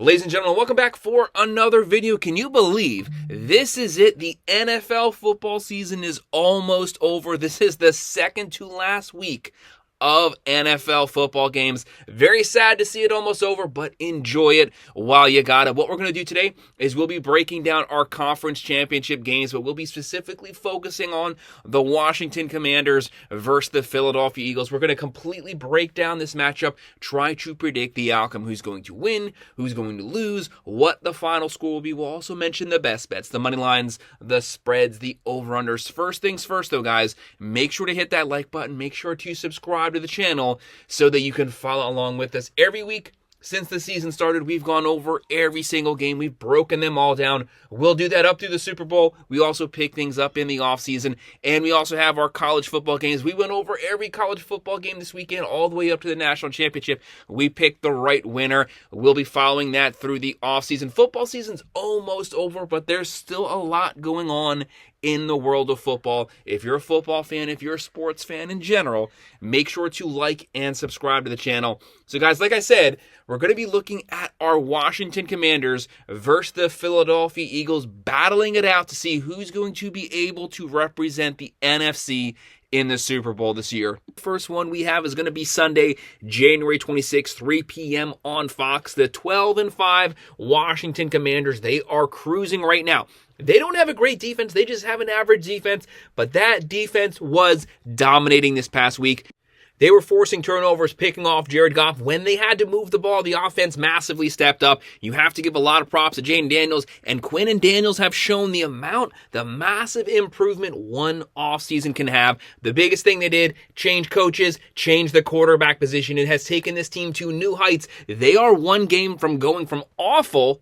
Ladies and gentlemen, welcome back for another video. Can you believe this is it? The NFL football season is almost over. This is the second to last week of NFL football games. Very sad to see it almost over, but enjoy it while you got it. What we're going to do today is we'll be breaking down our conference championship games, but we'll be specifically focusing on the Washington Commanders versus the Philadelphia Eagles. We're going to completely break down this matchup, try to predict the outcome, who's going to win, who's going to lose, what the final score will be. We'll also mention the best bets, the money lines, the spreads, the over-unders. First things first, though, guys, make sure to hit that like button. Make sure to subscribe to the channel so that you can follow along with us every week. Since the season started, we've gone over every single game. We've broken them all down. We'll do that up through the Super Bowl. We also pick things up in the offseason, and we also have our college football games. We went over every college football game this weekend all the way up to the national championship. We picked the right winner. We'll be following that through the offseason. Football season's almost over, but there's still a lot going on in the world of football. If you're a football fan, if you're a sports fan in general, make sure to like and subscribe to the channel. So guys, like I said, we're going to be looking at our Washington Commanders versus the Philadelphia Eagles, battling it out to see who's going to be able to represent the NFC in the Super Bowl this year. First one we have is going to be Sunday, January 26th, 3 p.m. on Fox. The 12-5 Washington Commanders, they are cruising right now. They don't have a great defense. They just have an average defense, but that defense was dominating this past week. They were forcing turnovers, picking off Jared Goff. When they had to move the ball, the offense massively stepped up. You have to give a lot of props to Jaden Daniels, and Quinn and Daniels have shown the massive improvement one offseason can have. The biggest thing they did, change coaches, change the quarterback position. It has taken this team to new heights. They are one game from going from awful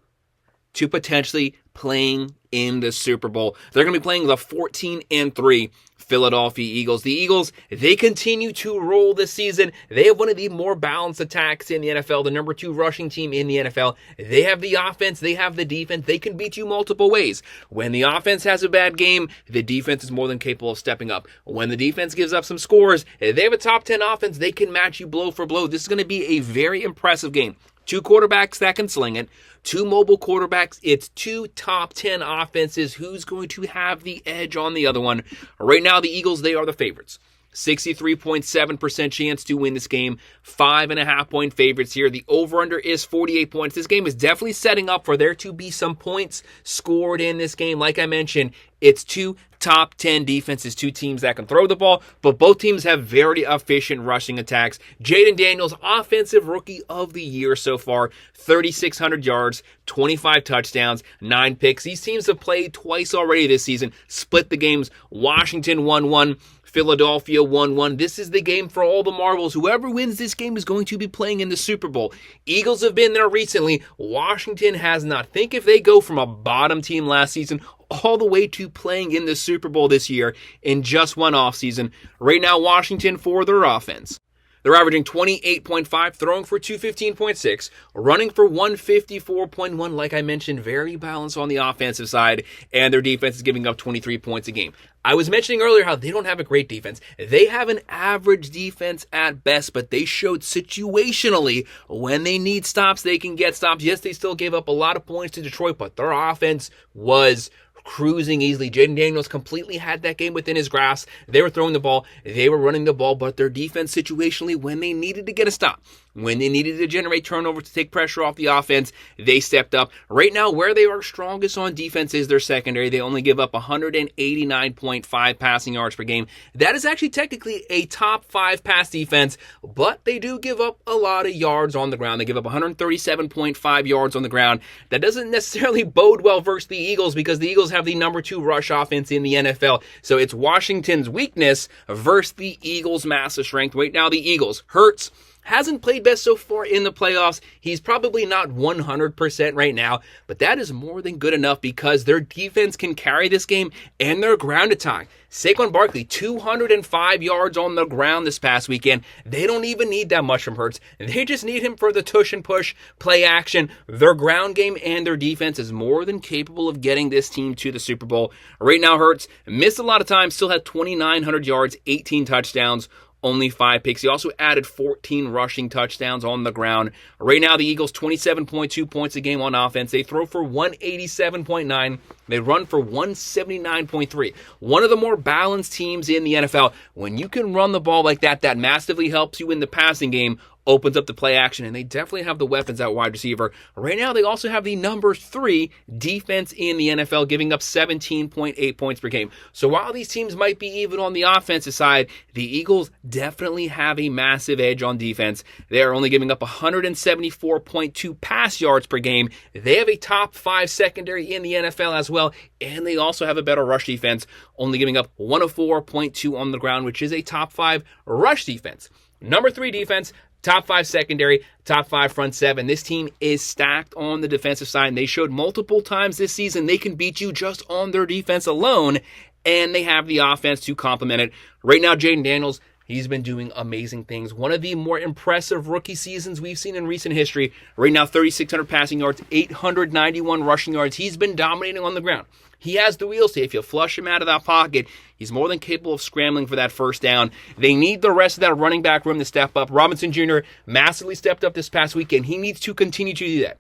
to potentially playing in the Super Bowl. They're going to be playing the 14-3 Philadelphia Eagles. The Eagles, they continue to roll this season. They have one of the more balanced attacks in the NFL, the number 2 rushing team in the NFL. They have the offense, they have the defense. They can beat you multiple ways. When the offense has a bad game, the defense is more than capable of stepping up. When the defense gives up some scores, they have a top 10 offense. They can match you blow for blow. This is going to be a very impressive game. 2 quarterbacks that can sling it, 2 mobile quarterbacks. It's 2 top 10 offenses. Who's going to have the edge on the other one? Right now, the Eagles, they are the favorites. 63.7% chance to win this game. 5.5-point favorites here. The over-under is 48 points. This game is definitely setting up for there to be some points scored in this game. Like I mentioned, it's 2 top 10 defenses, 2 teams that can throw the ball, but both teams have very efficient rushing attacks. Jaden Daniels, Offensive Rookie of the Year so far, 3,600 yards, 25 touchdowns, 9 picks. These teams have played twice already this season, split the games. Washington 1-1. Philadelphia 1-1. This is the game for all the marbles. Whoever wins this game is going to be playing in the Super Bowl. Eagles have been there recently. Washington has not. Think if they go from a bottom team last season all the way to playing in the Super Bowl this year in just one offseason. Right now, Washington for their offense. They're averaging 28.5, throwing for 215.6, running for 154.1. Like I mentioned, very balanced on the offensive side, and their defense is giving up 23 points a game. I was mentioning earlier how they don't have a great defense. They have an average defense at best, but they showed situationally when they need stops, they can get stops. Yes, they still gave up a lot of points to Detroit, but their offense was cruising easily. Jaden Daniels completely had that game within his grasp. They were throwing the ball, they were running the ball, but their defense situationally, when they needed to get a stop, when they needed to generate turnovers to take pressure off the offense, they stepped up. Right now, where they are strongest on defense is their secondary. They only give up 189.5 passing yards per game. That is actually technically a top 5 pass defense, but they do give up a lot of yards on the ground. They give up 137.5 yards on the ground. That doesn't necessarily bode well versus the Eagles because the Eagles have the number 2 rush offense in the NFL. So it's Washington's weakness versus the Eagles' massive strength. Right now, the Eagles, Hurts hasn't played best so far in the playoffs. He's probably not 100% right now, but that is more than good enough because their defense can carry this game and their ground attack. Saquon Barkley, 205 yards on the ground this past weekend. They don't even need that much from Hurts. They just need him for the tush and push, play action. Their ground game and their defense is more than capable of getting this team to the Super Bowl. Right now, Hurts missed a lot of time, still had 2,900 yards, 18 touchdowns. only 5 picks. He also added 14 rushing touchdowns on the ground. Right now, the Eagles 27.2 points a game on offense. They throw for 187.9. They run for 179.3. One of the more balanced teams in the NFL. When you can run the ball like that, that massively helps you in the passing game, opens up the play action, and they definitely have the weapons at wide receiver. Right now, they also have the number 3 defense in the NFL, giving up 17.8 points per game. So while these teams might be even on the offensive side, the Eagles definitely have a massive edge on defense. They are only giving up 174.2 pass yards per game. They have a top 5 secondary in the NFL as well, and they also have a better rush defense, only giving up 104.2 on the ground, which is a top 5 rush defense. Number 3 defense, top 5 secondary, top 5 front 7. This team is stacked on the defensive side, and they showed multiple times this season they can beat you just on their defense alone, and they have the offense to complement it. Right now, Jaden Daniels, he's been doing amazing things. One of the more impressive rookie seasons we've seen in recent history. Right now, 3,600 passing yards, 891 rushing yards. He's been dominating on the ground. He has the wheels to, if you flush him out of that pocket, he's more than capable of scrambling for that first down. They need the rest of that running back room to step up. Robinson Jr. massively stepped up this past weekend. He needs to continue to do that.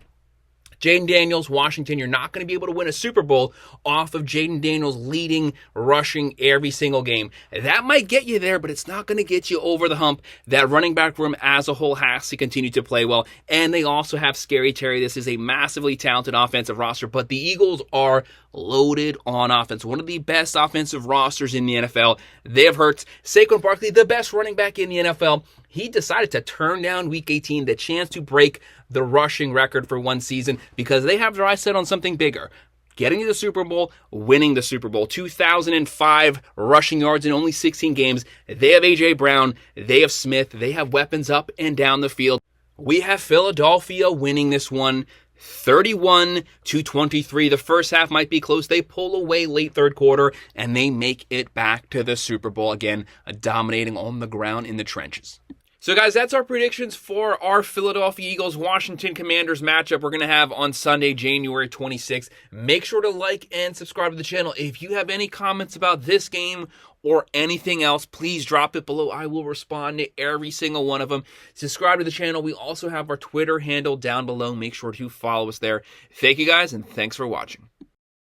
Jaden Daniels, Washington, you're not going to be able to win a Super Bowl off of Jaden Daniels leading rushing every single game. That might get you there, but it's not going to get you over the hump. That running back room as a whole has to continue to play well. And they also have Scary Terry. This is a massively talented offensive roster, but the Eagles are loaded on offense. One of the best offensive rosters in the NFL. They have Hurts. Saquon Barkley, the best running back in the NFL. He decided to turn down Week 18, the chance to break the rushing record for one season, because they have their eyes set on something bigger. Getting to the Super Bowl, winning the Super Bowl. 2,005 rushing yards in only 16 games. They have A.J. Brown. They have Smith. They have weapons up and down the field. We have Philadelphia winning this one 31-23. The first half might be close. They pull away late third quarter, and they make it back to the Super Bowl again, dominating on the ground in the trenches. So guys, that's our predictions for our Philadelphia Eagles-Washington Commanders matchup we're going to have on Sunday, January 26th. Make sure to like and subscribe to the channel. If you have any comments about this game or anything else, please drop it below. I will respond to every single one of them. Subscribe to the channel. We also have our Twitter handle down below. Make sure to follow us there. Thank you guys, and thanks for watching.